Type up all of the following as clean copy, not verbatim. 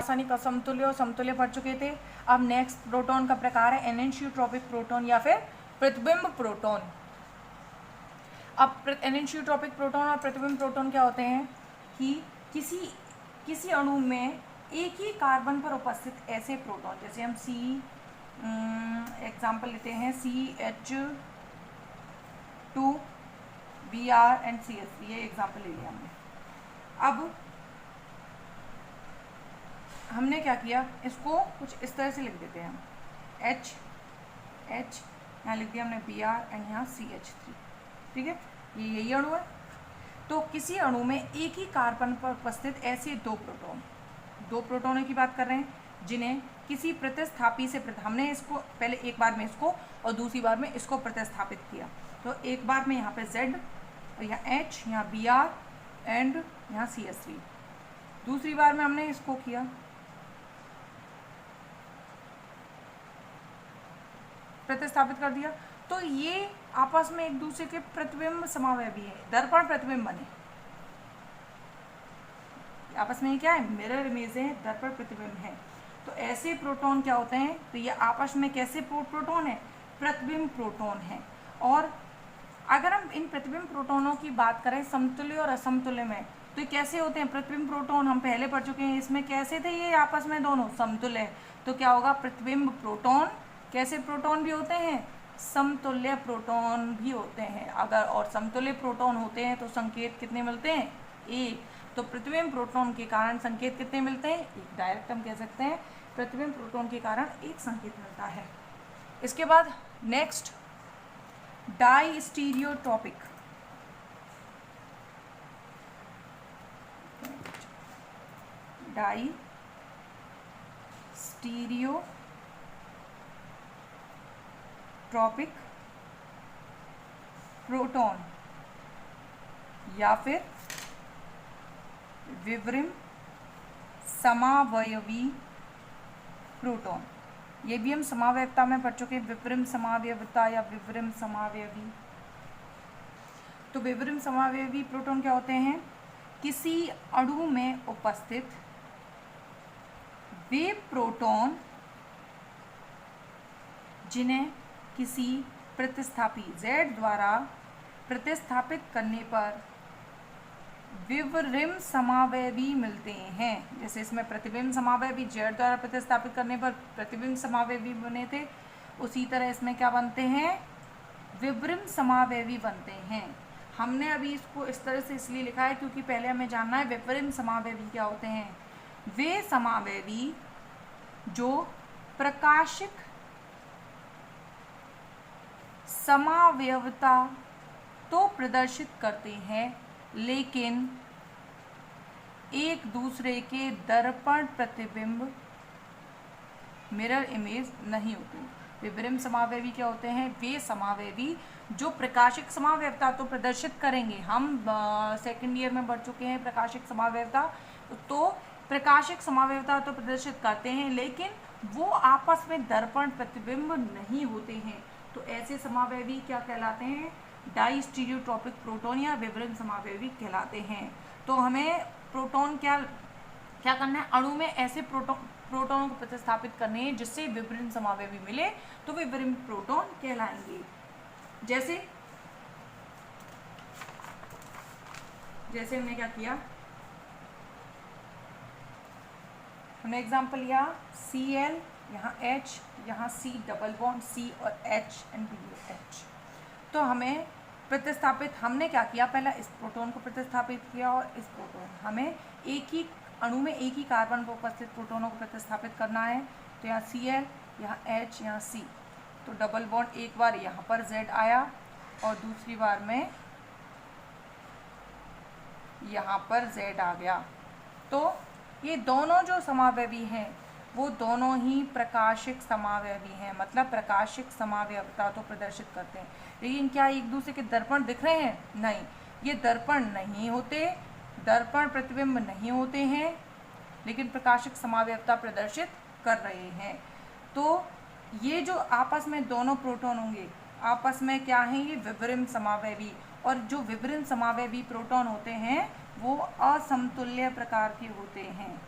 रासायनिक असमतुल्य और समतुल्य पढ़ चुके थे। अब नेक्स्ट प्रोटॉन का प्रकार है एनेंशियोट्रॉपिक प्रोटॉन या फिर प्रतिबिंब प्रोटॉन। अब एनेंशियोट्रॉपिक प्रोटॉन और प्रतिबिंब प्रोटॉन क्या होते हैं कि किसी अणु में एक ही कार्बन पर उपस्थित ऐसे प्रोटॉन, जैसे हम एग्जाम्पल लेते हैं CH2Br एंड CH3, ये एग्जाम्पल ले लिया हमने। अब हमने क्या किया, इसको कुछ इस तरह से लिख देते हैं हम, H यहाँ लिख दिया हमने Br एंड यहाँ CH3, ठीक है, ये यही अणु है। तो किसी अणु में एक ही कार्बन पर उपस्थित ऐसे दो प्रोटॉनों की बात कर रहे हैं जिन्हें किसी प्रतिस्थापी से हमने इसको पहले एक बार में इसको और दूसरी बार में इसको प्रतिस्थापित किया। तो एक बार में यहाँ पे Z और यहाँ H, यहाँ Br एंड यहाँ CH3। दूसरी बार में हमने इसको किया, प्रतिस्थापित कर दिया। तो ये आपस में एक दूसरे के प्रतिबिंब समावयवी है, दर्पण प्रतिबिंब बने। आपस में क्या है, मिरर इमेज है, दर्पण प्रतिबिंब है। तो ऐसे प्रोटॉन क्या होते हैं, तो ये आपस में कैसे प्रोटॉन है, प्रतिबिंब प्रोटॉन है। और अगर हम इन प्रतिबिंब प्रोटॉनों की बात करें समतुल्य और असमतुल्य में, तो ये कैसे होते हैं, प्रतिबिंब प्रोटॉन हम पहले पढ़ चुके हैं, इसमें कैसे थे ये आपस में दोनों समतुल्य। तो क्या होगा, प्रतिबिंब प्रोटॉन कैसे प्रोटॉन भी होते हैं, समतुल्य प्रोटॉन भी होते हैं। अगर और समतुल्य प्रोटॉन होते हैं तो संकेत कितने मिलते हैं, एक। तो प्रतिबिंब प्रोटॉन के कारण संकेत कितने मिलते हैं, एक। डायरेक्ट हम कह सकते हैं प्रतिबिंब प्रोटॉन के कारण एक संकेत मिलता है। इसके बाद नेक्स्ट डाई स्टीरियोट्रॉपिक, डाई स्टीरियोट्रॉपिक प्रोटॉन या फिर विवरिम समावयवी प्रोटॉन। ये भी हम समावयवता में पढ़ चुके हैं, विवरिम समावयवता या विवरिम समावयवी। तो विवरिम समावयवी प्रोटॉन क्या होते हैं, किसी अणु में उपस्थित वे प्रोटॉन जिन्हें किसी प्रतिस्थापी Z द्वारा प्रतिस्थापित करने पर विवरिम समावयवी मिलते हैं। जैसे इसमें प्रतिबिंब समावयवी Z द्वारा प्रतिस्थापित करने पर प्रतिबिंब समावयवी बने थे, उसी तरह इसमें क्या बनते हैं, विवरिम समावयवी बनते हैं। हमने अभी इसको इस तरह से इसलिए लिखा है क्योंकि पहले हमें जानना है विवरिम समावयवी क्या होते हैं। वे समावयवी जो प्रकाशिक समावयवता तो प्रदर्शित करते हैं लेकिन एक दूसरे के दर्पण प्रतिबिंब मिरर इमेज नहीं होते। विवरिम समावयवी क्या होते हैं, वे समावयवी जो प्रकाशिक समावयवता तो प्रदर्शित करेंगे। हम सेकंड ईयर में बढ़ चुके हैं प्रकाशिक समावयवता, तो प्रकाशिक समावयवता तो प्रदर्शित करते हैं लेकिन वो आपस में दर्पण प्रतिबिंब नहीं होते हैं। तो ऐसे समावयवी क्या कहलाते हैं, डाई स्टीरियोट्रॉपिक प्रोटॉन या विवरिम समावयवी कहलाते हैं। तो हमें प्रोटॉन क्या करना है, अणु में ऐसे प्रोटॉनों को प्रतिस्थापित करने हैं जिससे विवरिम समावयवी मिले तो विवरिम प्रोटॉन कहलाएंगे। जैसे हमने क्या किया, हमने एग्जाम्पल लिया Cl, यहाँ H, यहाँ C डबल बॉन्ड C और H एंड BH। तो हमें प्रतिस्थापित, हमने क्या किया, पहला इस प्रोटॉन को प्रतिस्थापित किया और इस प्रोटॉन, हमें एक ही अणु में एक ही कार्बन पर उपस्थित प्रोटॉनों को प्रतिस्थापित करना है। तो यहाँ Cl, यहाँ H, यहाँ C, तो डबल बॉन्ड एक बार यहाँ पर Z आया और दूसरी बार में यहाँ पर Z आ गया। तो ये दोनों जो समावयवी हैं वो दोनों ही प्रकाशिक समावयवी हैं, मतलब प्रकाशिक समावयवता तो प्रदर्शित करते हैं। लेकिन क्या एक दूसरे के दर्पण दिख रहे हैं, नहीं, ये दर्पण नहीं होते, दर्पण प्रतिबिंब नहीं होते हैं, लेकिन प्रकाशिक समावयवता प्रदर्शित कर रहे हैं। तो ये जो आपस में दोनों प्रोटॉन होंगे आपस में क्या हैं, ये विवरिम समावयवी। और जो विवरिम समावयवी प्रोटॉन होते हैं वो असमतुल्य प्रकार के होते हैं।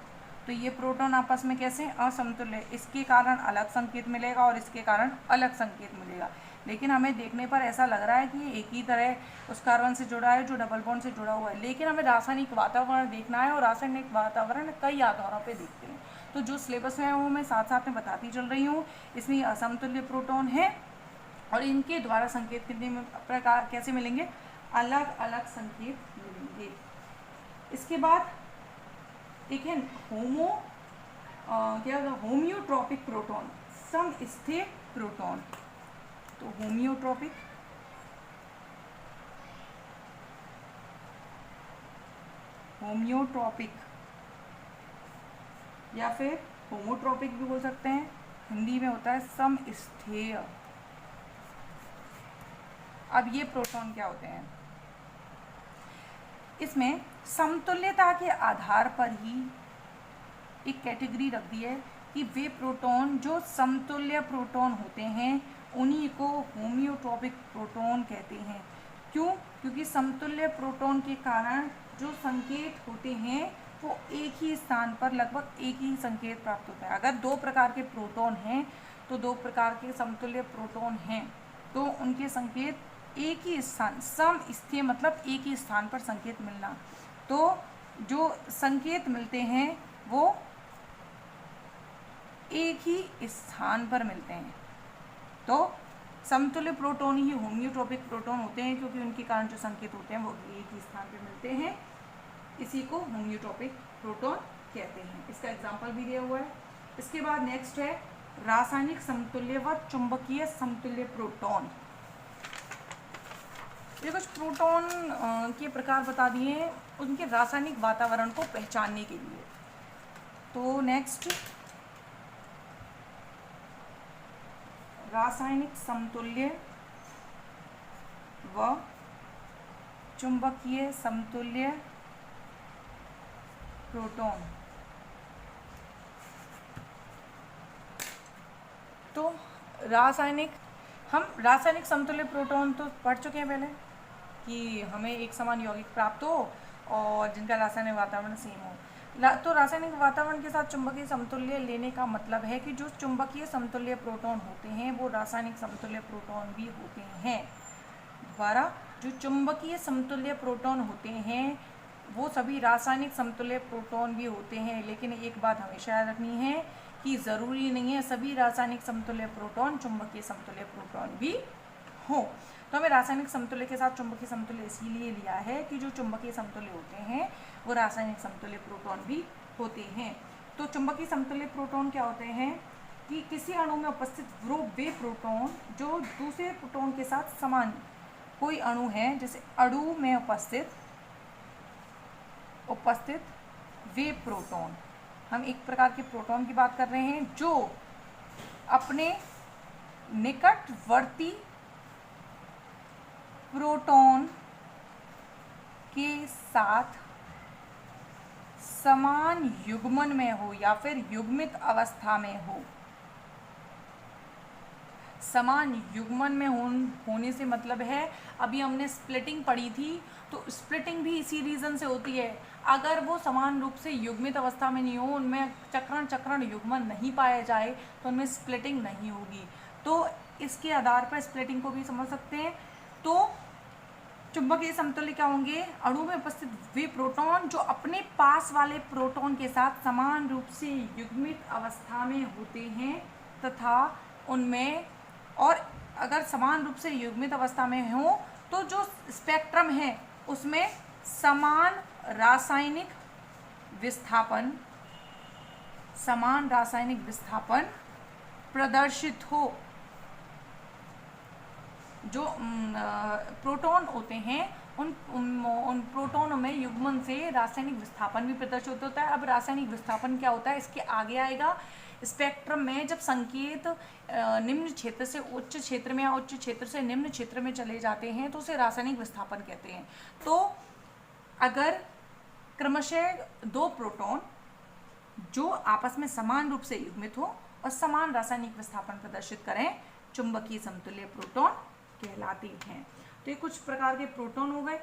तो ये प्रोटॉन आपस में कैसे असमतुल्य, इसके कारण अलग संकेत मिलेगा और इसके कारण अलग संकेत मिलेगा। लेकिन हमें देखने पर ऐसा लग रहा है कि ये एक ही तरह उस कार्बन से जुड़ा है जो डबल बॉन्ड से जुड़ा हुआ है, लेकिन हमें रासायनिक वातावरण देखना है और रासायनिक वातावरण कई आधारों पे देखते हैं। तो जो सिलेबस है वो मैं साथ साथ में बताती चल रही हूँ। इसमें असमतुल्य प्रोटॉन है और इनके द्वारा संकेत कितने प्रकार कैसे मिलेंगे, अलग अलग संकेत मिलेंगे। इसके बाद एक है होम्योट्रॉपिक प्रोटॉन, समस्थीय प्रोटॉन। तो होम्योट्रॉपिक या फिर होमोट्रॉपिक भी बोल सकते हैं, हिंदी में होता है समस्थेय। अब ये प्रोटॉन क्या होते हैं, इसमें समतुल्यता के आधार पर ही एक कैटेगरी रख दी है कि वे प्रोटॉन जो समतुल्य प्रोटॉन होते हैं उन्हीं को होम्योट्रॉपिक प्रोटॉन कहते हैं। क्यों? क्योंकि समतुल्य प्रोटॉन के कारण जो संकेत होते हैं वो एक ही स्थान पर लगभग एक ही संकेत प्राप्त होता है। अगर दो प्रकार के प्रोटॉन हैं तो दो प्रकार के समतुल्य प्रोटॉन हैं तो उनके संकेत एक ही स्थान, समस्थीय मतलब एक ही स्थान पर संकेत मिलना, तो जो संकेत मिलते हैं वो एक ही स्थान पर मिलते हैं। तो समतुल्य प्रोटॉन ही होम्योट्रॉपिक प्रोटॉन होते हैं क्योंकि उनके कारण जो संकेत होते हैं वो एक ही स्थान पर मिलते हैं। इसी को होम्योट्रॉपिक प्रोटॉन कहते हैं। इसका एग्जाम्पल भी दिया हुआ है। इसके बाद नेक्स्ट है रासायनिक समतुल्य व चुंबकीय समतुल्य प्रोटॉन। ये कुछ प्रोटॉन के प्रकार बता दिए हैं उनके रासायनिक वातावरण को पहचानने के लिए। तो नेक्स्ट रासायनिक समतुल्य व चुंबकीय समतुल्य प्रोटॉन। तो हम रासायनिक समतुल्य प्रोटॉन तो पढ़ चुके हैं पहले कि हमें एक समान यौगिक प्राप्त हो और जिनका रासायनिक वातावरण सेम हो। तो रासायनिक वातावरण के साथ चुंबकीय समतुल्य लेने का मतलब है कि जो चुंबकीय समतुल्य प्रोटॉन होते हैं वो रासायनिक समतुल्य प्रोटॉन भी होते हैं। दोबारा, जो चुंबकीय समतुल्य प्रोटॉन होते हैं वो सभी रासायनिक समतुल्य प्रोटॉन भी होते हैं। लेकिन एक बात हमेशा याद रखनी है कि ज़रूरी नहीं है सभी रासायनिक समतुल्य प्रोटॉन चुंबकीय समतुल्य प्रोटॉन भी हो। तो हमें रासायनिक समतुल्य के साथ चुंबकीय समतुल्य इसीलिए लिया है कि जो चुंबकीय समतुल्य होते हैं वो रासायनिक समतुल्य प्रोटॉन भी होते हैं। तो चुंबकीय समतुल्य प्रोटॉन क्या होते हैं कि किसी अणु में उपस्थित वे प्रोटॉन जो दूसरे प्रोटॉन के साथ समान, कोई अणु है जैसे अणु में उपस्थित वे प्रोटॉन, हम एक प्रकार के प्रोटॉन की बात कर रहे हैं जो अपने निकटवर्ती प्रोटॉन के साथ समान युग्मन में हो या फिर युग्मित अवस्था में हो। समान युग्मन में होने से मतलब है, अभी हमने स्प्लिटिंग पढ़ी थी तो स्प्लिटिंग भी इसी रीज़न से होती है। अगर वो समान रूप से युग्मित अवस्था में नहीं हो, उनमें चक्रण युग्मन नहीं पाया जाए तो उनमें स्प्लिटिंग नहीं होगी। तो इसके आधार पर स्प्लिटिंग को भी समझ सकते हैं। तो चुंबकीय समतुल्य क्या होंगे, अणु में उपस्थित वे प्रोटॉन जो अपने पास वाले प्रोटॉन के साथ समान रूप से युग्मित अवस्था में होते हैं तथा उनमें, और अगर समान रूप से युग्मित अवस्था में हो तो जो स्पेक्ट्रम है उसमें समान रासायनिक विस्थापन प्रदर्शित हो। जो प्रोटॉन होते हैं उन प्रोटॉनों में युग्मन से रासायनिक विस्थापन भी प्रदर्शित होता है। अब रासायनिक विस्थापन क्या होता है इसके आगे आएगा। स्पेक्ट्रम में जब संकेत निम्न क्षेत्र से उच्च क्षेत्र में या उच्च क्षेत्र से निम्न क्षेत्र में चले जाते हैं तो उसे रासायनिक विस्थापन कहते हैं। तो अगर क्रमशः दो प्रोटॉन जो आपस में समान रूप से युग्मित हो और समान रासायनिक विस्थापन प्रदर्शित करें, चुंबकीय समतुल्य प्रोटॉन कहलाते हैं। तो ये कुछ प्रकार के प्रोटॉन हो गए।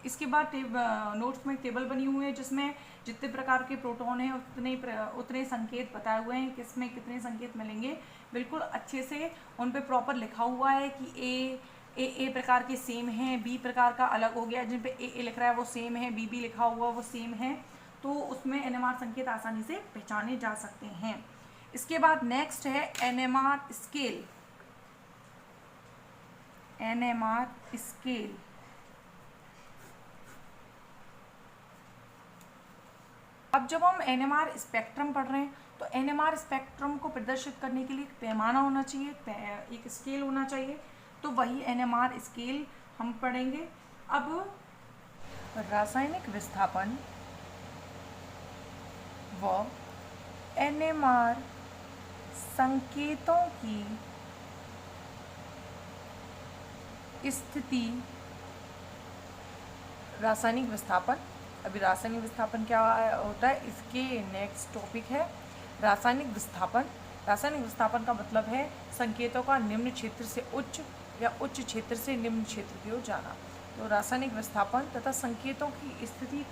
इसके बाद नोट्स में टेबल बनी हुई है जिसमें जितने प्रकार के प्रोटॉन हैं उतने संकेत बताए हुए हैं, किसमें कितने संकेत मिलेंगे, बिल्कुल अच्छे से उन पे प्रॉपर लिखा हुआ है कि ए प्रकार के सेम हैं, बी प्रकार का अलग हो गया, जिन पे ए लिख रहा है वो सेम है, बी लिखा हुआ वो सेम है, तो उसमें एनएमआर संकेत आसानी से पहचाने जा सकते हैं। इसके बाद नेक्स्ट है एनएमआर स्केल। एनएमआर स्केल अब जब हम एनएमआर स्पेक्ट्रम पढ़ रहे हैं तो एनएमआर स्पेक्ट्रम को प्रदर्शित करने के लिए एक पैमाना होना चाहिए, एक स्केल होना चाहिए, तो वही एनएमआर स्केल हम पढ़ेंगे। अब रासायनिक विस्थापन व एनएमआर संकेतों की स्थिति। रासायनिक विस्थापन, अभी रासायनिक विस्थापन क्या होता है, इसके नेक्स्ट टॉपिक है रासायनिक विस्थापन। रासायनिक विस्थापन का मतलब है संकेतों का निम्न क्षेत्र से उच्च या उच्च क्षेत्र से निम्न क्षेत्र की ओर जाना। तो रासायनिक विस्थापन तथा संकेतों की स्थिति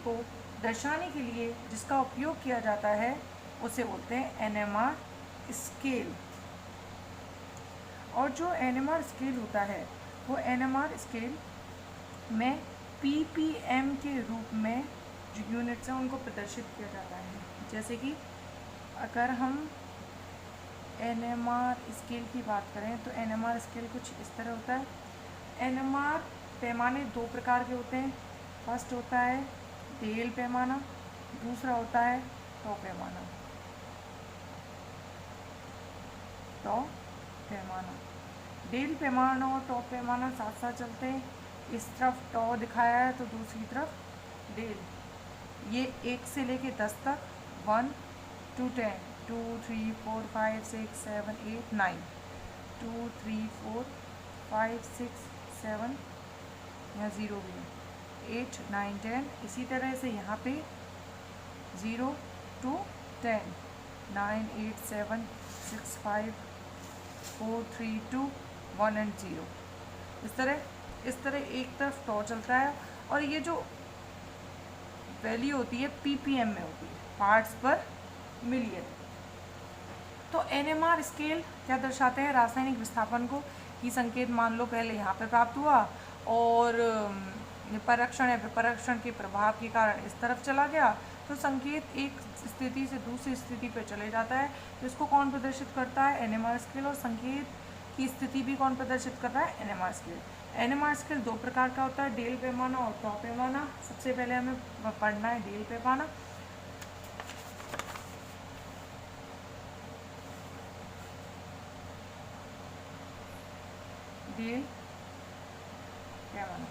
को दर्शाने के लिए जिसका उपयोग किया जाता है उसे बोलते हैं एनएमआर स्केल। और जो एनएमआर स्केल होता है वो एनएमआर स्केल में पीपीएम के रूप में जो यूनिट्स हैं उनको प्रदर्शित किया जाता है। जैसे कि अगर हम एनएमआर स्केल की बात करें तो एनएमआर स्केल कुछ इस तरह होता है। एनएमआर पैमाने दो प्रकार के होते हैं। फर्स्ट होता है डेल पैमाना, दूसरा होता है टॉ पैमाना। टॉ पैमाना, डेल पैमाना और टॉ पैमाना साथ साथ चलते हैं। इस तरफ टॉ दिखाया है तो दूसरी तरफ डेल। ये 1 से लेके 10 तक 1 to 10, 2 3 4 5 6 7 8 9, 2 3 4 5 6 7, यहाँ 0 भी है, 8 9 10। इसी तरह से यहाँ पे 0 to 10, 9 8 7 6 5 4 3 2 1 and 0। इस तरह एक तरफ टॉ चलता है और ये जो वैल्यू होती है पीपीएम में होती है, पार्ट्स पर मिलियन। तो एनएमआर स्केल क्या दर्शाते हैं, रासायनिक विस्थापन को, कि संकेत मान लो पहले यहाँ पे प्राप्त हुआ और परीक्षण या विपरीक्षण के प्रभाव के कारण इस तरफ चला गया, तो संकेत एक स्थिति से दूसरी स्थिति पर चले जाता है। तो इसको कौन प्रदर्शित करता है, एनएमआर स्केल। और संकेत की स्थिति भी कौन प्रदर्शित कर रहा है, एनएमआर स्केल। एनएमआर स्केल दो प्रकार का होता है, डेल पैमाना और टॉ पैमाना। सबसे पहले हमें पढ़ना है डेल पैमाना। डेल पैमाना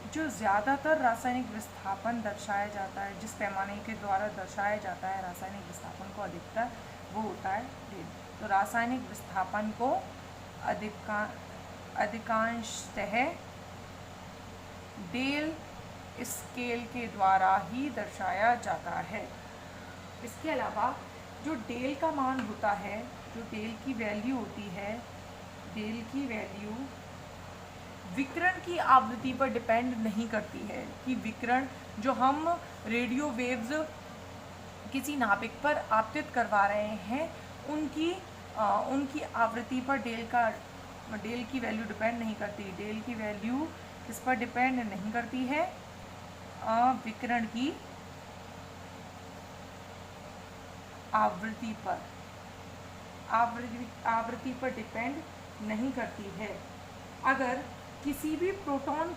जो ज़्यादातर रासायनिक विस्थापन दर्शाया जाता है, जिस पैमाने के द्वारा दर्शाया जाता है रासायनिक विस्थापन को अधिकतर, वो होता है डेल। तो रासायनिक विस्थापन को अधिकांशतः डेल स्केल के द्वारा ही दर्शाया जाता है। इसके अलावा जो डेल का मान होता है, जो डेल की वैल्यू होती है, डेल की वैल्यू विकिरण की आवृत्ति पर डिपेंड नहीं करती है, कि विकिरण जो हम रेडियो वेव्स किसी नाभिक पर आपतित करवा रहे हैं उनकी आवृत्ति पर डेल की वैल्यू डिपेंड नहीं करती। डेल की वैल्यू किस पर डिपेंड नहीं करती है, विकिरण की आवृत्ति पर डिपेंड नहीं करती है। अगर किसी प्रोटॉन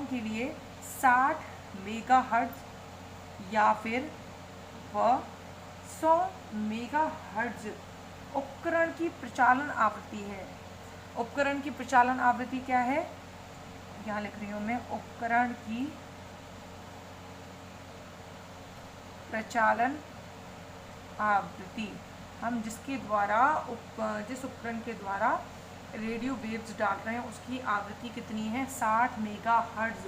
के लिए 60 मेगाहर्ट्ज या फिर वह 100 मेगाहर्ट्ज उपकरण की प्रचालन आवृत्ति है। उपकरण की प्रचालन आवृत्ति क्या है, यहाँ लिख रही हूँ मैं, उपकरण की प्रचालन आवृत्ति, हम जिस उपकरण के द्वारा रेडियो वेव्स डाल रहे हैं उसकी आवृत्ति कितनी है, 60 मेगाहर्ट्ज।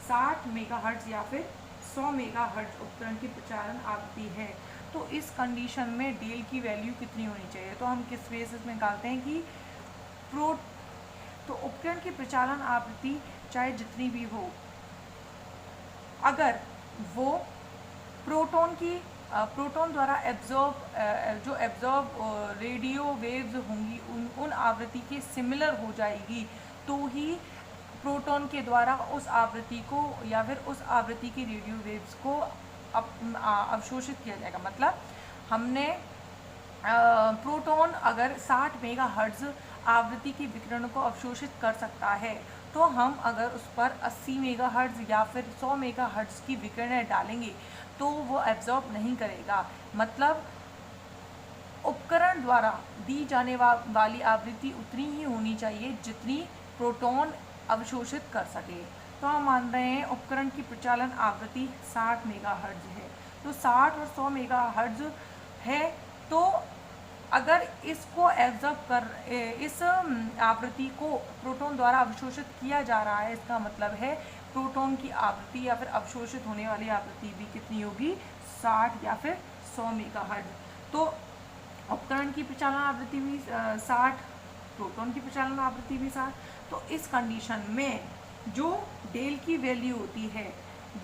60 मेगाहर्ट्ज या फिर 100 मेगाहर्ट्ज उपकरण की प्रचालन आवृत्ति है। तो इस कंडीशन में डेल की वैल्यू कितनी होनी चाहिए। तो हम किस बेसिस में निकालते हैं कि तो उपकरण की प्रचालन आवृत्ति चाहे जितनी भी हो, अगर वो प्रोटॉन द्वारा एब्जॉर्ब रेडियो वेव्स होंगी उन आवृत्ति के सिमिलर हो जाएगी, तो ही प्रोटॉन के द्वारा उस आवृत्ति को या फिर उस आवृत्ति की रेडियो वेव्स को अवशोषित किया जाएगा। मतलब हमने प्रोटॉन अगर 60 मेगाहर्ट्ज़ आवृत्ति के विकिरण को अवशोषित कर सकता है, तो हम अगर उस पर 80 मेगाहर्ट्ज़ या फिर 100 मेगाहर्ट्ज़ की विकिरण डालेंगे तो वो एब्जॉर्ब नहीं करेगा। मतलब उपकरण द्वारा दी जाने वाली आवृत्ति उतनी ही होनी चाहिए जितनी प्रोटॉन अवशोषित कर सके। तो हम मान रहे हैं उपकरण की प्रचालन आवृत्ति 60 मेगाहर्ट्ज़ है। तो 60 और 100 मेगाहर्ट्ज़ है, तो अगर इसको इस आवृत्ति को प्रोटॉन द्वारा अवशोषित किया जा रहा है, इसका मतलब है प्रोटॉन की आवृत्ति या फिर अवशोषित होने वाली आवृत्ति भी कितनी होगी, 60 या फिर 100 मेगाहर्ट्ज़। तो उपकरण की प्रचालन आवृत्ति भी 60, प्रोटॉन की प्रचालन आवृत्ति भी 60। तो इस कंडीशन में जो डेल की वैल्यू होती है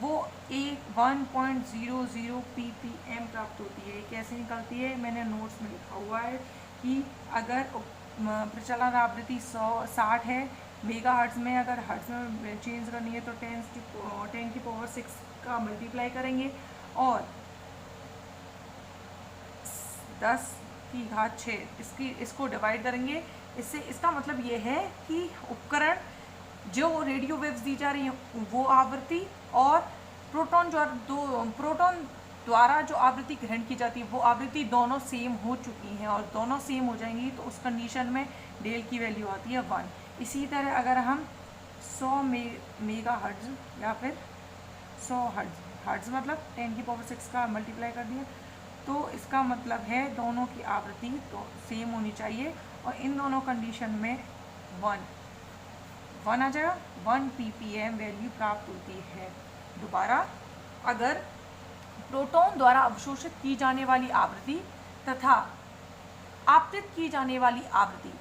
वो 1.00 ppm प्राप्त होती है। कैसे निकलती है, मैंने नोट्स में लिखा हुआ है कि अगर प्रचालन आवृत्ति 60 है, मेगाहर्ट्ज़ में अगर हर्ट्ज़ में चेंज करनी है तो 10 की पावर 6 का मल्टीप्लाई करेंगे और 10 की घात 6 इसको डिवाइड करेंगे। इससे इसका मतलब ये है कि उपकरण जो रेडियो वेव्स दी जा रही हैं वो आवृत्ति और प्रोटॉन द्वारा जो आवृत्ति ग्रहण की जाती है वो आवृत्ति दोनों सेम हो चुकी हैं, और दोनों सेम हो जाएंगी तो उस कंडीशन में डेल की वैल्यू आती है 1। इसी तरह अगर हम 100 मेगाहर्ट्ज़ या फिर 100 हर्ट्ज़ मतलब 10 की पावर 6 का मल्टीप्लाई कर दिया, तो इसका मतलब है दोनों की आवृत्ति तो सेम होनी चाहिए, और इन दोनों कंडीशन में 1 आ जाएगा। 1 ppm वैल्यू प्राप्त होती है। दोबारा, अगर प्रोटॉन द्वारा अवशोषित की जाने वाली आवृत्ति तथा आपतित की जाने वाली आवृत्ति,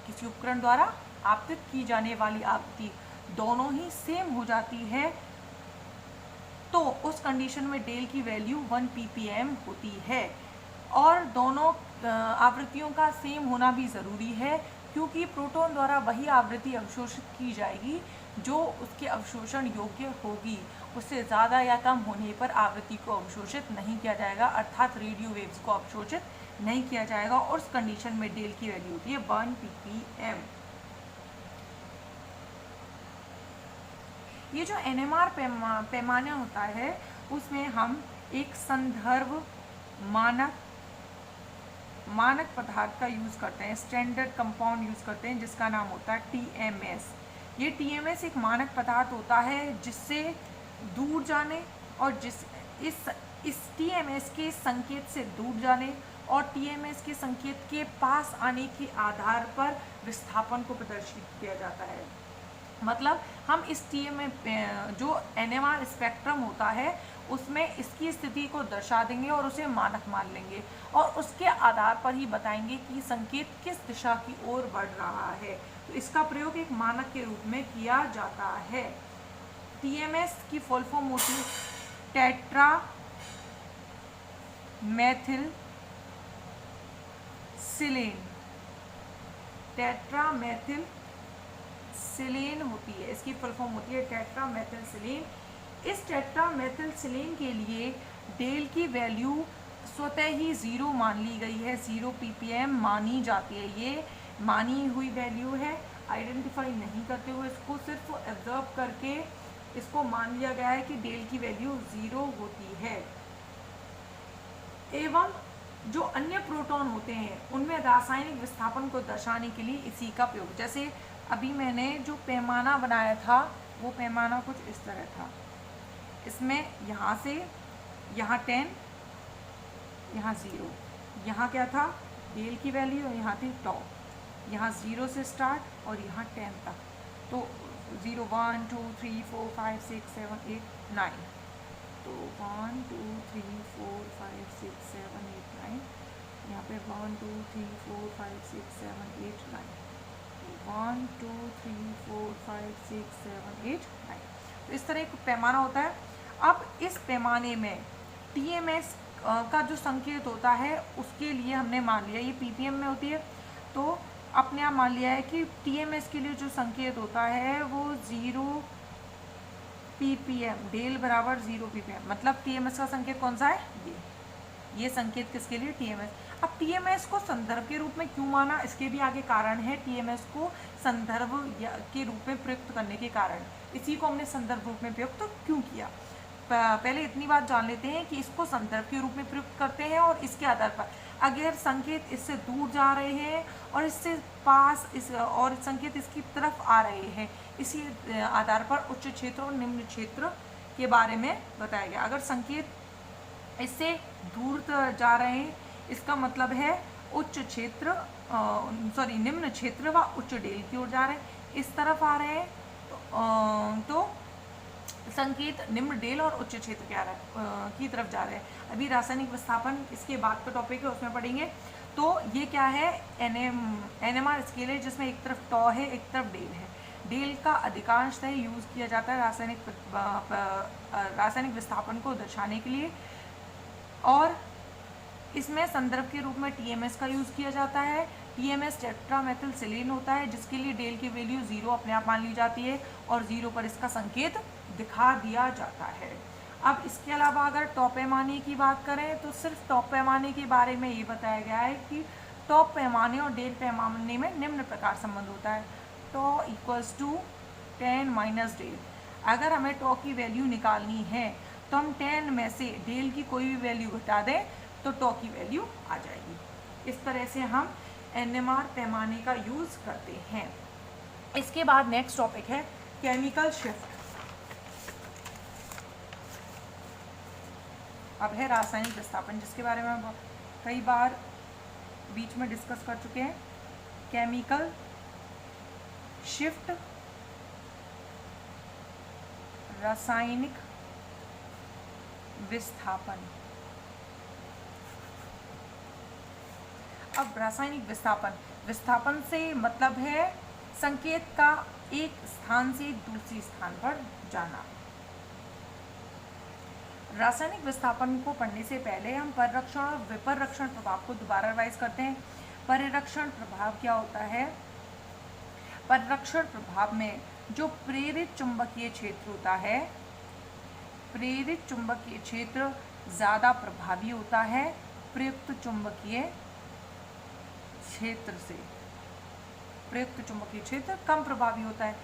किसी उपकरण द्वारा आपतित की जाने वाली आवृत्ति दोनों ही सेम हो जाती है, तो उस कंडीशन में डेल की वैल्यू 1 ppm होती है। और दोनों आवृत्तियों का सेम होना भी ज़रूरी है, क्योंकि प्रोटॉन द्वारा वही आवृत्ति अवशोषित की जाएगी जो उसके अवशोषण योग्य होगी। उससे ज़्यादा या कम होने पर आवृत्ति को अवशोषित नहीं किया जाएगा, अर्थात रेडियो वेव्स को अवशोषित नहीं किया जाएगा, और उस कंडीशन में डेल की वैल्यू होती है 1 ppm। ये जो NMR पैमाना होता है उसमें हम एक संदर्भ मानक पदार्थ का यूज़ करते हैं, स्टैंडर्ड कंपाउंड यूज़ करते हैं, जिसका नाम होता है TMS। ये TMS एक मानक पदार्थ होता है जिससे दूर जाने और इस TMS के संकेत से दूर जाने और TMS के संकेत के पास आने के आधार पर विस्थापन को प्रदर्शित किया जाता है। मतलब हम इस जो NMR स्पेक्ट्रम होता है उसमें इसकी स्थिति को दर्शा देंगे और उसे मानक मान लेंगे, और उसके आधार पर ही बताएंगे कि संकेत किस दिशा की ओर बढ़ रहा है। तो इसका प्रयोग एक मानक के रूप में किया जाता है। TMS की फुल फॉर्म होती है टेट्रा मेथिल सिलेन होती है, इसकी फुल फॉर्म होती है टेट्रामेथिलसिलेन। इस टेट्रामेथिलसिलेन के लिए डेल की वैल्यू स्वतः ही 0 मान ली गई है, 0 ppm मानी जाती है। ये मानी हुई वैल्यू है, आइडेंटिफाई नहीं करते हुए इसको सिर्फ ऑब्जर्व करके इसको मान लिया गया है कि डेल की वैल्यू 0 होती है। एवं जो अन्य प्रोटॉन होते हैं उनमें रासायनिक विस्थापन को दर्शाने के लिए इसी का प्रयोग, जैसे अभी मैंने जो पैमाना बनाया था वो पैमाना कुछ इस तरह था। इसमें यहाँ से यहाँ 10, यहाँ 0, यहाँ क्या था डेल की वैल्यू, और यहाँ थी टॉ, यहाँ 0 से स्टार्ट और यहाँ 10 तक। तो 0 1 2 3 4 5 6 7 8 9। तो 1 2 3 4 5 6 7 8 9, यहाँ पे 1 2 3 4 5 6 7 8 9, 1 2 3 4 5 6 7 8 9। तो इस तरह एक पैमाना होता है। अब इस पैमाने में TMS का जो संकेत होता है उसके लिए हमने मान लिया ये PPM में होती है, तो अपने आप मान लिया है कि TMS के लिए जो संकेत होता है वो 0 ppm, डेल बराबर 0 ppm। मतलब TMS का संकेत कौन सा है, ये संकेत किसके लिए, TMS। अब TMS को संदर्भ के रूप में क्यों माना, इसके भी आगे कारण है। TMS को संदर्भ के रूप में प्रयुक्त करने के कारण, इसी को हमने संदर्भ रूप में प्रयुक्त क्यों किया। पहले इतनी बात जान लेते हैं कि इसको संदर्भ के रूप में प्रयुक्त करते हैं और इसके आधार पर अगर संकेत इससे दूर जा रहे हैं और इससे पास और संकेत इसकी तरफ आ रहे हैं, इसी आधार पर उच्च क्षेत्र और निम्न क्षेत्र के बारे में बताया गया। अगर संकेत इससे दूर जा रहे हैं, इसका मतलब है उच्च क्षेत्र निम्न क्षेत्र व उच्च डेल की ओर जा रहे हैं। इस तरफ आ रहे हैं तो संकेत निम्न डेल और उच्च क्षेत्र की तरफ जा रहे हैं। अभी रासायनिक विस्थापन इसके बाद का टॉपिक है, उसमें पढ़ेंगे। तो ये क्या है, NMR स्केल है जिसमें एक तरफ टॉ है एक तरफ डेल है। डेल का अधिकांशतः यूज़ किया जाता है रासायनिक विस्थापन को दर्शाने के लिए, और इसमें संदर्भ के रूप में TMS का यूज़ किया जाता है। TMS टेट्रामेथिलसिलीन होता है जिसके लिए डेल की वैल्यू 0 अपने आप मान ली जाती है और 0 पर इसका संकेत दिखा दिया जाता है। अब इसके अलावा अगर टॉप पैमाने की बात करें तो सिर्फ टॉप पैमाने के बारे में ये बताया गया है कि टॉप पैमाने और डेल पैमाने में निम्न प्रकार संबंध होता है। टॉ इक्वल्स टू 10 माइनस डेल। अगर हमें टॉ की वैल्यू निकालनी है तो हम 10 में से डेल की कोई भी वैल्यू घटा दें तो टॉ की वैल्यू आ जाएगी। इस तरह से हम NMR पैमाने का यूज़ करते हैं। इसके बाद नेक्स्ट टॉपिक है केमिकल शिफ्ट। अब है रासायनिक विस्थापन, जिसके बारे में हम कई बार बीच में डिस्कस कर चुके हैं। केमिकल शिफ्ट, रासायनिक विस्थापन। अब रासायनिक विस्थापन से मतलब है संकेत का एक स्थान से दूसरे स्थान पर जाना। रासायनिक विस्थापन को पढ़ने से पहले हम परिरक्षण और विपरिरक्षण प्रभाव को दोबारा रिवाइज करते हैं। परिरक्षण प्रभाव क्या होता है, परिरक्षण प्रभाव में जो प्रेरित चुंबकीय क्षेत्र होता है, प्रेरित चुंबकीय क्षेत्र ज़्यादा प्रभावी होता है प्रयुक्त चुंबकीय क्षेत्र से। प्रयुक्त चुंबकीय क्षेत्र कम प्रभावी होता है।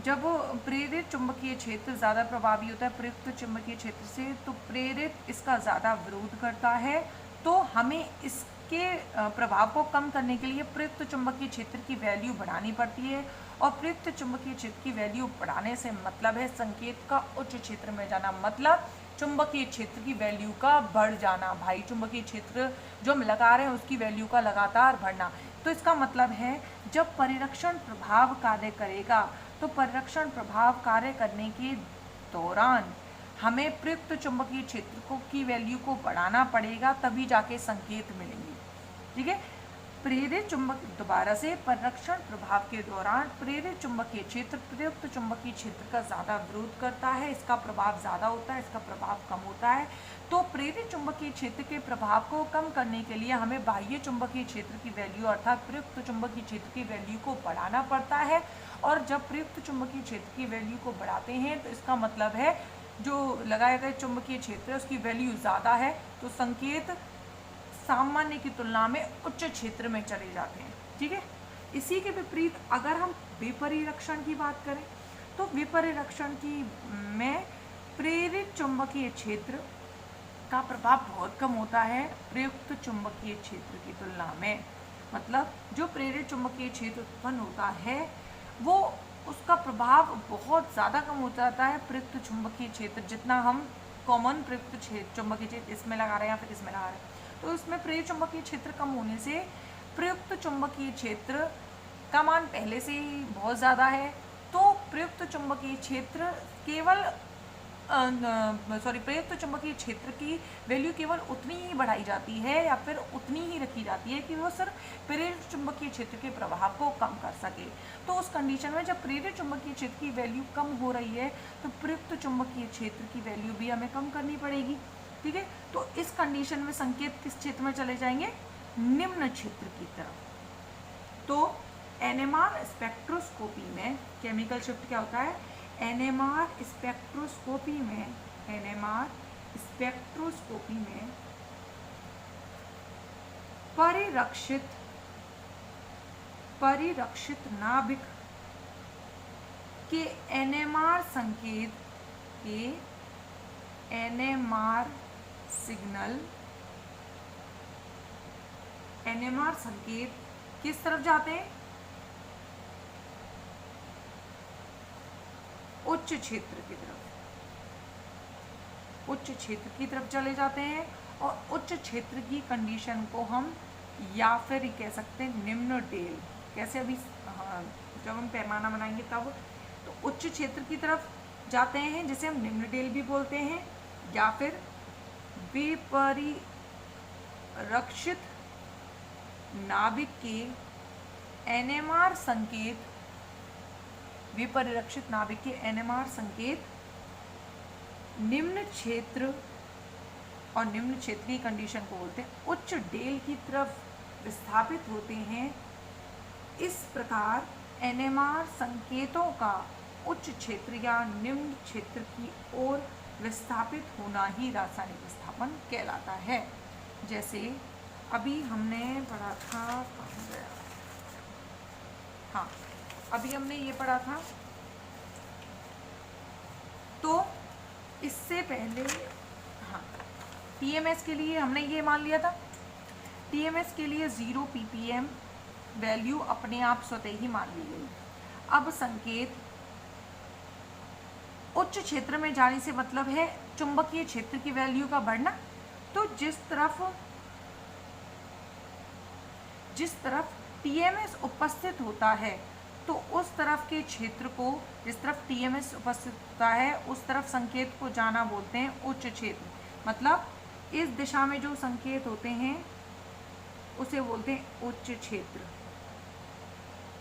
जब प्रेरित चुंबकीय क्षेत्र ज़्यादा प्रभावी होता है प्रयुक्त चुंबकीय क्षेत्र से, तो प्रेरित इसका ज़्यादा विरोध करता है, तो हमें इसके प्रभाव को कम करने के लिए प्रयुक्त चुंबकीय क्षेत्र की वैल्यू बढ़ानी पड़ती है। और प्रयुक्त चुंबकीय क्षेत्र की वैल्यू बढ़ाने से मतलब है संकेत का उच्च क्षेत्र में जाना, मतलब चुंबकीय क्षेत्र की वैल्यू का बढ़ जाना। भाई चुंबकीय क्षेत्र जो हम लगा रहे हैं उसकी वैल्यू का लगातार बढ़ना। तो इसका मतलब है जब परिरक्षण प्रभाव कार्य करेगा तो परिरक्षण प्रभाव कार्य करने के दौरान हमें प्रयुक्त चुंबकीय क्षेत्र की वैल्यू को बढ़ाना पड़ेगा, तभी जाके संकेत मिलेंगे। ठीक है, प्रेरित चुंबक दोबारा से परिरक्षण प्रभाव के दौरान प्रेरित चुंबकीय क्षेत्र प्रयुक्त चुंबकीय क्षेत्र का ज़्यादा विरोध करता है, इसका प्रभाव ज़्यादा होता है, इसका प्रभाव कम होता है। तो प्रेरित चुंबकीय क्षेत्र के प्रभाव को कम करने के लिए हमें बाह्य चुंबकीय क्षेत्र की वैल्यू अर्थात प्रयुक्त चुंबकीय क्षेत्र की वैल्यू को बढ़ाना पड़ता है। और जब प्रयुक्त चुंबकीय क्षेत्र की वैल्यू को बढ़ाते हैं तो इसका मतलब है जो लगाए गए चुंबकीय क्षेत्र है उसकी वैल्यू ज़्यादा है, तो संकेत सामान्य की तुलना में उच्च क्षेत्र में चले जाते हैं। ठीक है, इसी के विपरीत अगर हम विपरिरक्षण की बात करें तो विपरिरक्षण की में प्रेरित चुंबकीय क्षेत्र का प्रभाव बहुत कम होता है प्रयुक्त चुंबकीय क्षेत्र की तुलना में। मतलब जो प्रेरित चुंबकीय क्षेत्र उत्पन्न होता है वो उसका प्रभाव बहुत ज़्यादा कम हो जाता है प्रयुक्त चुंबकीय क्षेत्र जितना हम कॉमन प्रयुक्त चुंबकीय क्षेत्र इसमें लगा रहे हैं या फिर इसमें लगा रहे हैं। तो इसमें प्रेरित चुंबकीय क्षेत्र कम होने से प्रयुक्त चुंबकीय क्षेत्र का मान पहले से ही बहुत ज़्यादा है, तो प्रयुक्त चुंबकीय क्षेत्र केवल प्रयुक्त चुंबकीय क्षेत्र की वैल्यू केवल उतनी ही बढ़ाई जाती है या फिर उतनी ही रखी जाती है कि वो सिर्फ प्रेरित चुंबकीय क्षेत्र के प्रभाव को कम कर सके। तो उस कंडीशन में जब प्रेरित चुंबकीय क्षेत्र की वैल्यू कम हो रही है तो प्रयुक्त चुंबकीय क्षेत्र की वैल्यू भी हमें कम करनी पड़ेगी। ठीक है, तो इस कंडीशन में संकेत किस क्षेत्र में चले जाएंगे? निम्न क्षेत्र की तरफ। तो एनएमआर स्पेक्ट्रोस्कोपी में केमिकल शिफ्ट क्या होता है? एनएमआर स्पेक्ट्रोस्कोपी में परिरक्षित नाभिक के एनएमआर संकेत किस तरफ जाते हैं? उच्च क्षेत्र की तरफ चले जाते हैं। और उच्च क्षेत्र की कंडीशन को हम या फिर कह सकते हैं निम्न डेल। कैसे? अभी जब हम पैमाना बनाएंगे तब। तो उच्च क्षेत्र की तरफ जाते हैं जिसे हम निम्न डेल भी बोलते हैं, या फिर विपरिरक्षित नाभिक के एनएमआर संकेत निम्न क्षेत्र, और निम्न क्षेत्र की कंडीशन को बोलते हैं उच्च डेल की तरफ विस्थापित होते हैं। इस प्रकार एनएमआर संकेतों का उच्च क्षेत्र या निम्न क्षेत्र की ओर विस्थापित होना ही रासायनिक विस्थापन कहलाता है। जैसे अभी हमने पढ़ा था, हाँ अभी हमने ये पढ़ा था। तो इससे पहले हाँ टीएमएस के लिए हमने ये मान लिया था, टीएमएस के लिए 0 ppm वैल्यू अपने आप स्वतः ही मान ली गई। अब संकेत उच्च क्षेत्र में जाने से मतलब है चुंबकीय क्षेत्र की वैल्यू का बढ़ना। तो जिस तरफ टीएमएस उपस्थित होता है तो उस तरफ के क्षेत्र को, जिस तरफ टीएमएस उपस्थित होता है उस तरफ संकेत को जाना बोलते हैं उच्च क्षेत्र। मतलब इस दिशा में जो संकेत होते हैं उसे बोलते हैं उच्च क्षेत्र,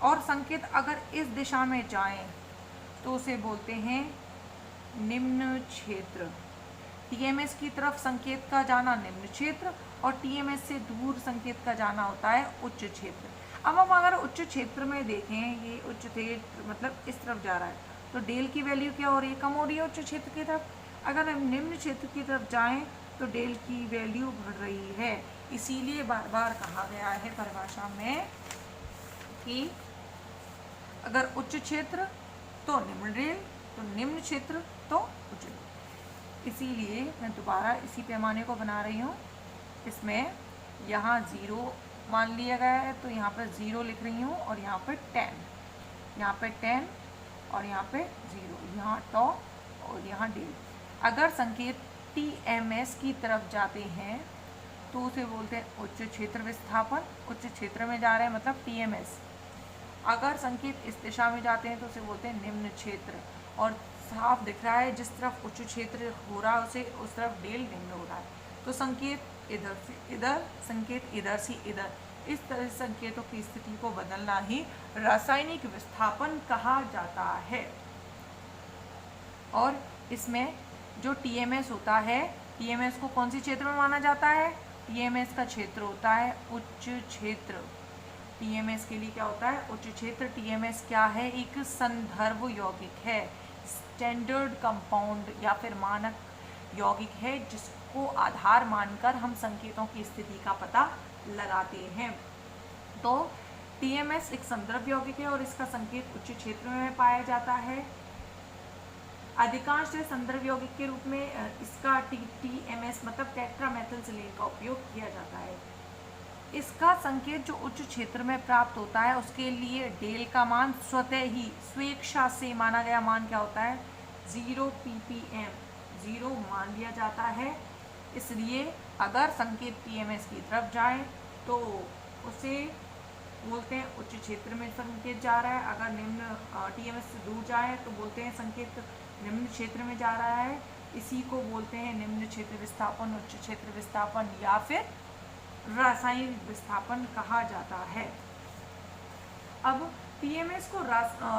और संकेत अगर इस दिशा में जाएं तो उसे बोलते हैं निम्न क्षेत्र। टीएमएस की तरफ संकेत का जाना निम्न क्षेत्र और टीएमएस से दूर संकेत का जाना होता है उच्च क्षेत्र। अब हम अगर उच्च क्षेत्र में देखें, ये उच्च क्षेत्र मतलब इस तरफ जा रहा है, तो डेल की वैल्यू क्या हो रही है? कम हो रही है उच्च क्षेत्र की तरफ। अगर हम निम्न क्षेत्र की तरफ जाएं तो डेल की वैल्यू बढ़ रही है। इसीलिए बार बार कहा गया है परिभाषा में कि अगर उच्च क्षेत्र तो निम्न डेल, तो निम्न क्षेत्र तो उच्च डेल। इसीलिए मैं दोबारा इसी पैमाने को बना रही हूँ। इसमें यहाँ 0 मान लिया गया है तो यहाँ पर 0 लिख रही हूँ, और यहाँ पर 10, यहाँ पे 10 और यहाँ पे 0, यहाँ टॉ और यहाँ डेल। अगर संकेत टीएमएस की तरफ जाते हैं तो उसे बोलते हैं उच्च क्षेत्र विस्थापन। उच्च क्षेत्र में जा रहे हैं मतलब टीएमएस। अगर संकेत इस दिशा में जाते हैं तो उसे बोलते हैं निम्न क्षेत्र। और साफ दिख रहा है जिस तरफ उच्च क्षेत्र हो रहा है उसे उस तरफ डेल निम्न हो रहा है। तो संकेत इधर से इधर, संकेत इधर से इधर, इस तरह से संकेतों की स्थिति को बदलना ही रासायनिक विस्थापन कहा जाता है। और इसमें जो टीएमएस होता है, टीएमएस को कौन सी क्षेत्र में माना जाता है? टीएमएस का क्षेत्र होता है उच्च क्षेत्र। टीएमएस के लिए क्या होता है? उच्च क्षेत्र। टीएमएस क्या है? एक संदर्भ यौगिक है, स्टैंडर्ड कंपाउंड या फिर मानक यौगिक है, जिसको आधार मानकर हम संकेतों की स्थिति का पता लगाते हैं। तो टीएमएस एक संदर्भ यौगिक है और इसका संकेत उच्च क्षेत्र में पाया जाता है। अधिकांश संदर्भ यौगिक के रूप में इसका टीएमएस मतलब टेट्रामेथिलसिलेन का उपयोग किया जाता है। इसका संकेत जो उच्च क्षेत्र में प्राप्त होता है उसके लिए डेल का मान स्वतः ही स्वेच्छा से माना गया मान क्या होता है? 0 ppm, 0 मान लिया जाता है। इसलिए अगर संकेत टीएमएस की तरफ जाए तो उसे बोलते हैं उच्च क्षेत्र में संकेत जा रहा है। अगर निम्न टीएमएस से दूर जाए तो बोलते हैं संकेत निम्न क्षेत्र में जा रहा है। इसी को बोलते हैं निम्न क्षेत्र विस्थापन, उच्च क्षेत्र विस्थापन या फिर रासायनिक विस्थापन कहा जाता है। अब टीएमएस को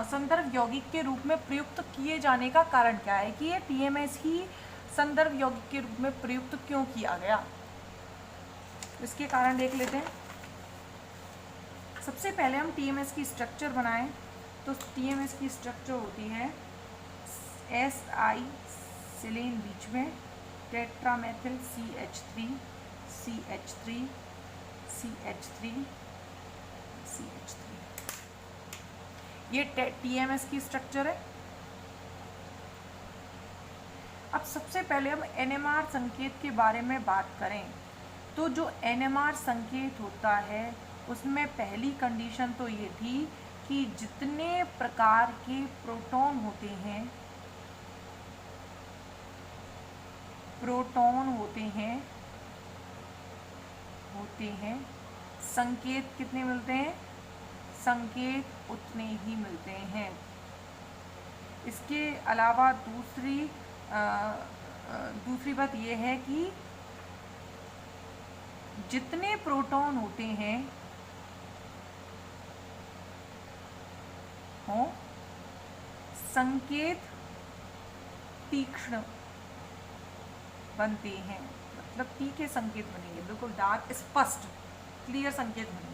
संदर्भ यौगिक के रूप में प्रयुक्त किए जाने का कारण क्या है कि ये टीएमएस ही संदर्भ यौगिक के रूप में प्रयुक्त क्यों किया गया, इसके कारण देख लेते हैं। सबसे पहले हम टीएमएस की स्ट्रक्चर बनाएं तो टीएमएस की स्ट्रक्चर होती है SI सिलीन बीच में, tetramethyl CH3 CH3 CH3 CH3, ये टीएमएस की स्ट्रक्चर है। अब सबसे पहले हम एनएमआर संकेत के बारे में बात करें तो जो एनएमआर संकेत होता है उसमें पहली कंडीशन तो ये थी कि जितने प्रकार के प्रोटॉन होते हैं संकेत कितने मिलते हैं, संकेत उतने ही मिलते हैं। इसके अलावा दूसरी बात यह है कि जितने प्रोटॉन होते हैं संकेत तीक्ष्ण बनते हैं, मतलब तीखे संकेत बनेंगे, बिल्कुल डार्क स्पष्ट क्लियर संकेत बनेंगे।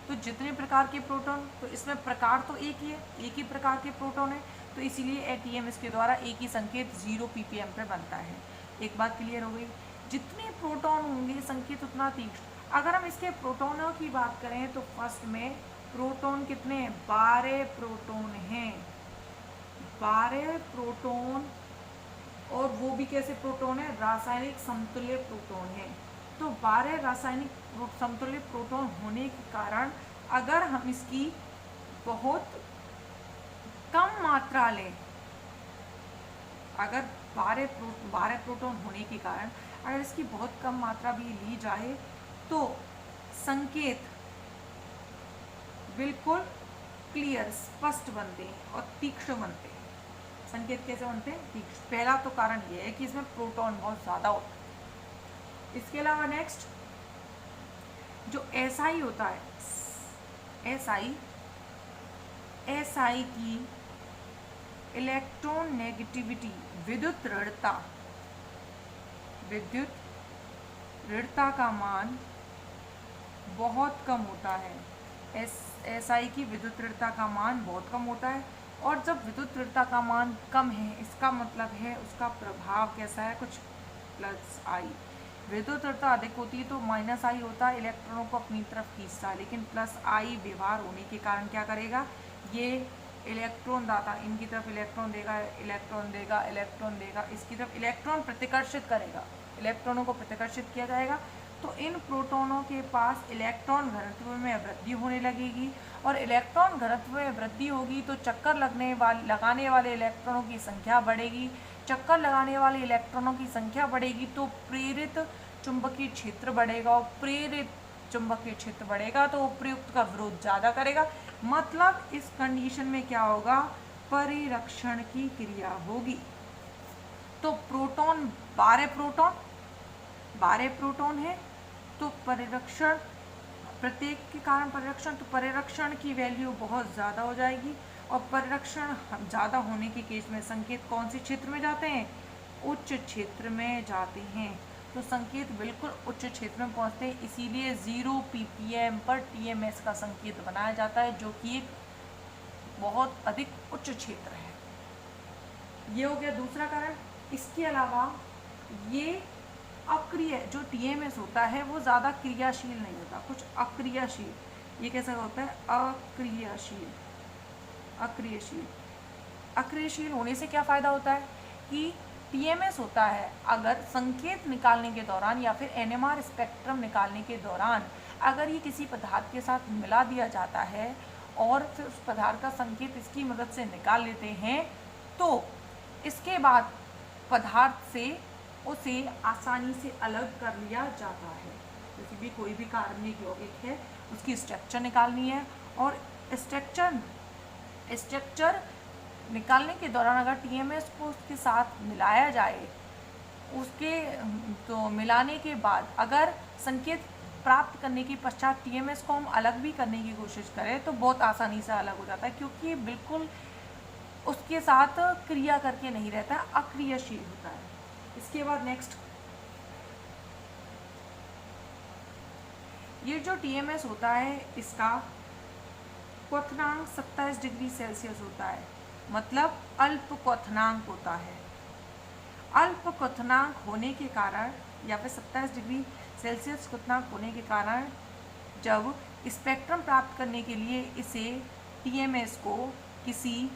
तो जितने प्रकार के प्रोटॉन, तो इसमें प्रकार तो एक ही है, एक ही प्रकार के प्रोटॉन है, तो इसीलिए एटीएमएस के द्वारा एक ही संकेत 0 ppm पर बनता है। एक बात क्लियर हो गई, जितने प्रोटॉन होंगे संकेत उतना तीक्ष्ण। अगर हम इसके प्रोटॉनों की बात करें तो फर्स्ट में प्रोटॉन कितने हैं, 12 प्रोटॉन हैं, 12 प्रोटॉन, और वो भी कैसे प्रोटॉन है, रासायनिक समतुल्य प्रोटॉन है। तो 12 रासायनिक समतुल्य प्रोटॉन होने के कारण अगर हम इसकी बहुत कम मात्रा लें, अगर 12 प्रोटॉन होने के कारण अगर इसकी बहुत कम मात्रा भी ली जाए तो संकेत बिल्कुल क्लियर स्पष्ट बनते हैं और तीक्ष्ण बनते हैं। संकेत कैसे बनते हैं, तीक्ष्ण। पहला तो कारण ये है कि इसमें प्रोटॉन बहुत ज़्यादा होता है। इसके अलावा नेक्स्ट जो SI होता है, SI की इलेक्ट्रॉन नेगेटिविटी, विद्युत ऋणता का मान बहुत कम होता है। SI की विद्युत ऋणता का मान बहुत कम होता है, और जब विद्युत ऋणता का मान कम है इसका मतलब है उसका प्रभाव कैसा है, कुछ +I। विद्युत ऋणता अधिक होती है तो -I होता है, इलेक्ट्रॉनों को अपनी तरफ खींचता है, लेकिन +I व्यवहार होने के कारण क्या करेगा, ये इलेक्ट्रॉन दाता इनकी तरफ इलेक्ट्रॉन देगा, इसकी तरफ इलेक्ट्रॉन प्रतिकर्षित करेगा, इलेक्ट्रॉनों को प्रतिकर्षित किया जाएगा। तो इन प्रोटॉनों के पास इलेक्ट्रॉन घनत्व में वृद्धि होने लगेगी, और इलेक्ट्रॉन घनत्व में वृद्धि होगी तो चक्कर लगाने वाले इलेक्ट्रॉनों की संख्या बढ़ेगी। चक्कर लगाने वाले इलेक्ट्रॉनों की संख्या बढ़ेगी तो प्रेरित चुंबकीय क्षेत्र बढ़ेगा, और प्रेरित चुंबकीय क्षेत्र बढ़ेगा तो उपयुक्त का विरोध ज़्यादा करेगा। मतलब इस कंडीशन में क्या होगा, परिरक्षण की क्रिया होगी। तो प्रोटॉन 12 प्रोटॉन है, तो परिरक्षण, प्रत्येक के कारण परिरक्षण, तो परिरक्षण की वैल्यू बहुत ज़्यादा हो जाएगी, और परिरक्षण ज़्यादा होने के केस में संकेत कौन से क्षेत्र में जाते हैं, उच्च क्षेत्र में जाते हैं। तो संकेत बिल्कुल उच्च क्षेत्र में पहुंचते हैं, इसीलिए 0 ppm पर टीएमएस का संकेत बनाया जाता है, जो कि एक बहुत अधिक उच्च क्षेत्र है। ये हो गया दूसरा कारण। इसके अलावा ये अक्रिय, जो टीएमएस होता है वो ज़्यादा क्रियाशील नहीं होता, कुछ अक्रियाशील। ये कैसा होता है, अक्रियशील होने से क्या फ़ायदा होता है कि टीएमएस होता है, अगर संकेत निकालने के दौरान या फिर एनएमआर स्पेक्ट्रम निकालने के दौरान अगर ये किसी पदार्थ के साथ मिला दिया जाता है और फिर उस पदार्थ का संकेत इसकी मदद से निकाल लेते हैं, तो इसके बाद पदार्थ से उसे आसानी से अलग कर लिया जाता है। जैसे भी कोई भी कार्बनिक यौगिक है उसकी स्ट्रक्चर निकालनी है, और स्ट्रक्चर निकालने के दौरान अगर टीएमएस को उसके साथ मिलाया जाए उसके तो मिलाने के बाद अगर संकेत प्राप्त करने के पश्चात टीएमएस को हम अलग भी करने की कोशिश करें तो बहुत आसानी से अलग हो जाता है, क्योंकि बिल्कुल उसके साथ क्रिया करके नहीं रहता है, अक्रियाशील होता है। इसके बाद नेक्स्ट, ये जो टीएमएस होता है इसका क्वथनांक 27 डिग्री सेल्सियस होता है, मतलब अल्प क्वथनांक होता है। अल्प क्वथनांक होने के कारण या फिर 27 डिग्री सेल्सियस क्वथनांक होने के कारण जब स्पेक्ट्रम प्राप्त करने के लिए इसे टीएमएस को किसी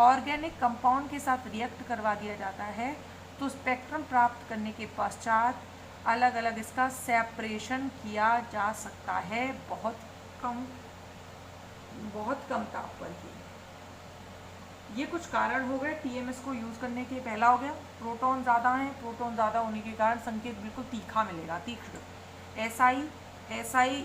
ऑर्गेनिक कंपाउंड के साथ रिएक्ट करवा दिया जाता है तो स्पेक्ट्रम प्राप्त करने के पश्चात अलग अलग इसका सेपरेशन किया जा सकता है, बहुत कम ताप पर ही। ये कुछ कारण हो गए टीएमएस को यूज़ करने के। पहला हो गया प्रोटॉन ज़्यादा हैं, प्रोटॉन ज़्यादा होने के कारण संकेत बिल्कुल तीखा मिलेगा, तीक्ष्ण। एसआई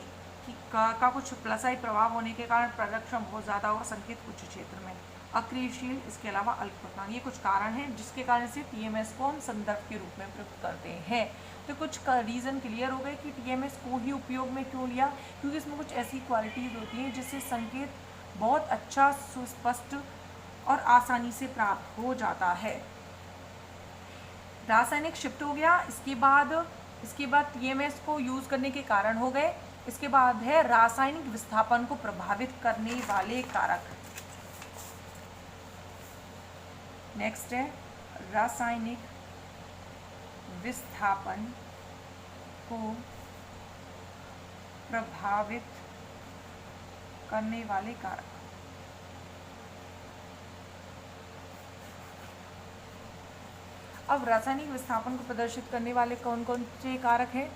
का कुछ प्लस आई प्रभाव होने के कारण प्रदर्शन बहुत ज़्यादा होगा, संकेत कुछ क्षेत्र में अक्रियशील, इसके अलावा अल्पक्वथनांक। ये कुछ कारण हैं जिसके कारण से टीएमएस को हम संदर्भ के रूप में प्रयुक्त करते हैं। तो कुछ रीज़न क्लियर हो गए कि टीएमएस को ही उपयोग में क्यों लिया, क्योंकि इसमें कुछ ऐसी क्वालिटीज़ होती हैं जिससे संकेत बहुत अच्छा, सुस्पष्ट और आसानी से प्राप्त हो जाता है। रासायनिक शिफ्ट हो गया। इसके बाद टीएमएस को यूज़ करने के कारण हो गए। इसके बाद है रासायनिक विस्थापन को प्रभावित करने वाले कारक। नेक्स्ट है रासायनिक विस्थापन को प्रभावित करने वाले कारक। अब रासायनिक विस्थापन को प्रदर्शित करने वाले कौन कौन से कारक हैं,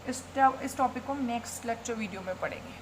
इस टॉपिक को हम नेक्स्ट लेक्चर वीडियो में पढ़ेंगे।